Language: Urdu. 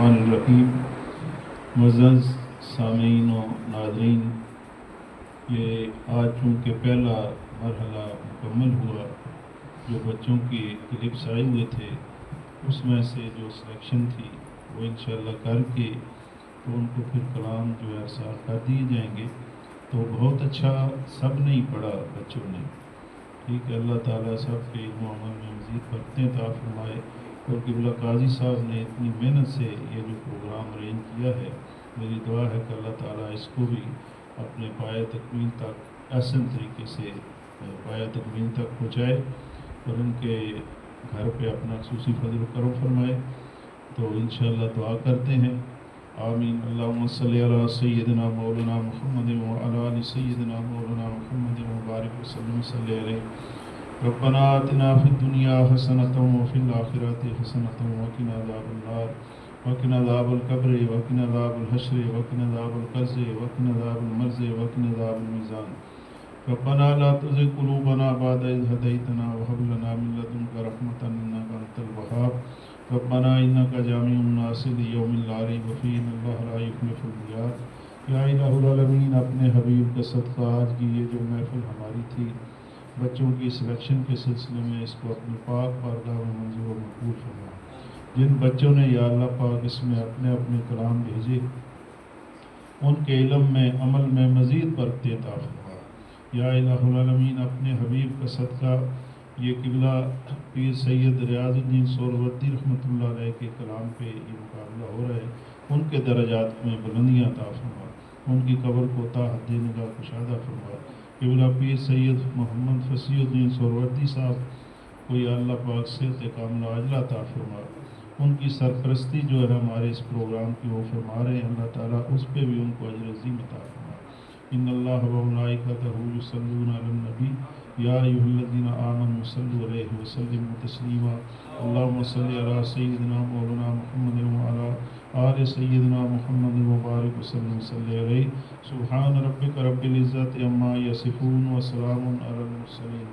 الرحمن الرحیم۔ معزز سامعین و ناظرین، یہ آج چونکہ پہلا مرحلہ مکمل ہوا، جو بچوں کی کلپس آئے ہوئے تھے اس میں سے جو سلیکشن تھی وہ انشاءاللہ کر کے تو ان کو پھر کلام جو ہے ارسال کر دیے جائیں گے۔ تو بہت اچھا سب نے ہی پڑھا بچوں نے، ٹھیک ہے۔ اللہ تعالیٰ سب کے علم و عمل میں مزید برکتیں عطا فرمائے۔ اور قبلہ قاضی صاحب نے اتنی محنت سے یہ جو پروگرام ارینج کیا ہے، میری دعا ہے کہ اللہ تعالیٰ اس کو بھی اپنے پایہ تکمیل تک احسن طریقے سے پایہ تکمیل تک پہنچائے اور ان کے گھر پہ اپنا خصوصی فضل و کرم فرمائے۔ تو انشاءاللہ دعا کرتے ہیں، آمین۔ اللہم صلی علی سیدنا مولانا محمد وعلی آل سیدنا مولانا محمد مبارک وسلم صلی علیہ۔ ربنا آتنا فی الدنیا حسنۃ وفی الآخرۃ حسنۃ وقنا عذاب النار وقنا عذاب القبر وقنا عذاب الحشر وقنا عذاب القرض وقنا عذاب المرض وقنا عذاب المیزان۔ ربنا لا تزغ قلوبنا بعد إذ هديتنا وهب لنا من لدنك رحمة إنك أنت الوهاب۔ ربنا إنك جامع الناس ليوم لا ريب فيه إن الله لا يخلف الميعاد۔ یا الہ العالمین، اپنے حبیب کا صدقہ آج کی یہ جو محفل ہماری تھی بچوں کی سلیکشن کے سلسلے میں، اس کو اپنی پاک بارگاہ میں منظور و مقبول فرما۔ جن بچوں نے یا اللہ پاک اس میں اپنے اپنے کلام بھیجے، ان کے علم میں عمل میں مزید برکت عطا فرما۔ یا الہ العالمین، اپنے حبیب کا صدقہ یہ قبلہ پیر سید ریاض الدین سہروردی رحمۃ اللہ علیہ کے کلام پہ یہ مقابلہ ہو رہا ہے، ان کے درجات میں بلندیاں عطا فرما، ان کی قبر کو تا حد نگاہ کشادہ فرما۔ قبلہ پیر سید محمد فصیح الدین سہروردی صاحب کو یا اللہ پاک صحت کاملہ عاجلہ عطا فرما۔ ان کی سرپرستی جو ہے ہمارے اس پروگرام کی وہ فرما رہے ہیں، اللہ تعالیٰ اس پہ بھی ان کو اجر عظیم عطا فرما۔ ان اللہ و ملائکتہ یصلون علی النبی یا ایھا الذین آمنوا صلوا علیہ وسلموا تسلیما۔ اللہم صلی علی سیدنا مولانا محمد وعلی آل سیدنا محمد مبارک وسلم صلی علیہ۔ سبحان ربک رب العزت عما یصفون وسلام علی المرسلین۔